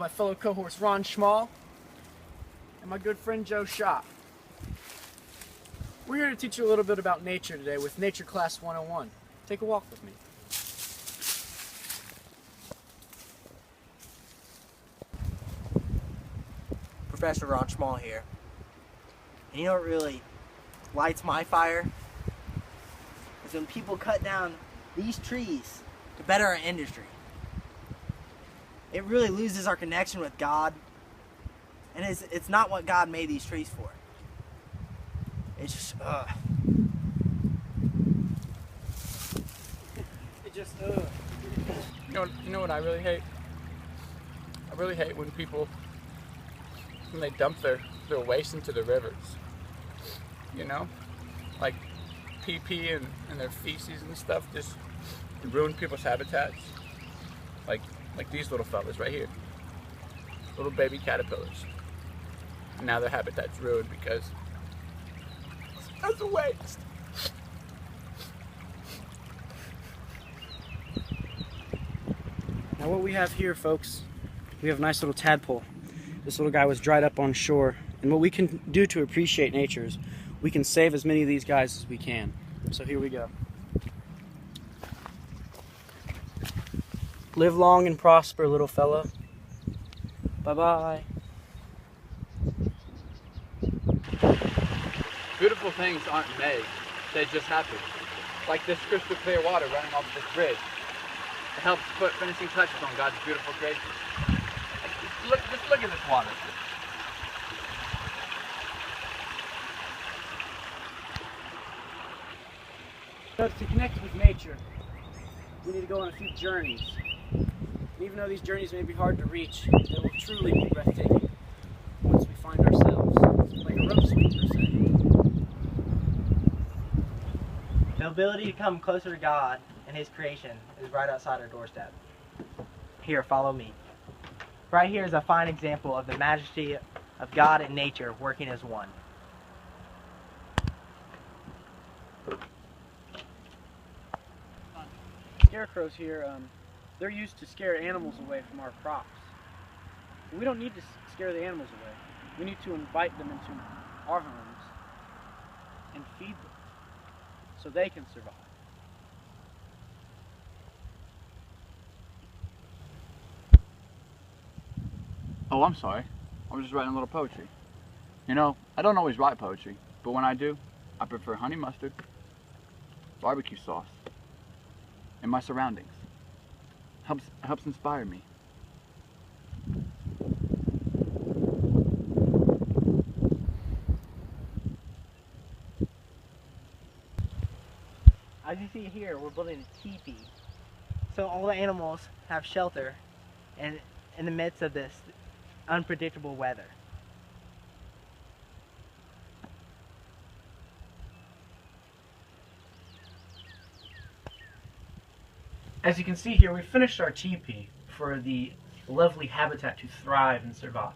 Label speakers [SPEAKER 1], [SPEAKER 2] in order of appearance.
[SPEAKER 1] my fellow cohorts Ron Schmall and my good friend Joe Schott. We're here to teach you a little bit about nature today with Nature Class 101. Take a walk with me.
[SPEAKER 2] Professor Ron Schmall here. And you know what really lights my fire? Is when people cut down these trees to better our industry. It really loses our connection with God, and it's not what God made these trees for. It's just,
[SPEAKER 1] It just, You know what I really hate? I really hate when people, when they dump their waste into the rivers. You know? Like pee and their feces and stuff just ruin people's habitats. Like these little fellas right here. Little baby caterpillars. And now their habitat's ruined because of the waste. Now what we have here, folks, we have a nice little tadpole. This little guy was dried up on shore. And what we can do to appreciate nature is we can save as many of these guys as we can. So here we go. Live long and prosper, little fella. Bye-bye. Beautiful things aren't made. They just happen. Like this crystal clear water running off this bridge. It helps put finishing touches on God's beautiful creation. Just look at this water. So to connect with nature, we need to go on a few journeys. And even though these journeys may be hard to reach, they will truly be breathtaking once we find ourselves, like a rope swing per se.
[SPEAKER 2] the ability to come closer to God and His creation is right outside our doorstep. Here, follow me. Right here is a fine example of the majesty of God and nature working as one.
[SPEAKER 1] Scarecrows here, they're used to scare animals away from our crops. And we don't need to scare the animals away. We need to invite them into our homes and feed them so they can survive.
[SPEAKER 3] Oh, I'm sorry. I was just writing a little poetry. You know, I don't always write poetry, but when I do, I prefer honey mustard, barbecue sauce, and my surroundings. Helps inspire me.
[SPEAKER 2] As you see here, we're building a teepee. So all the animals have shelter and in the midst of this unpredictable weather.
[SPEAKER 1] As you can see here, we finished our teepee for the lovely habitat to thrive and survive.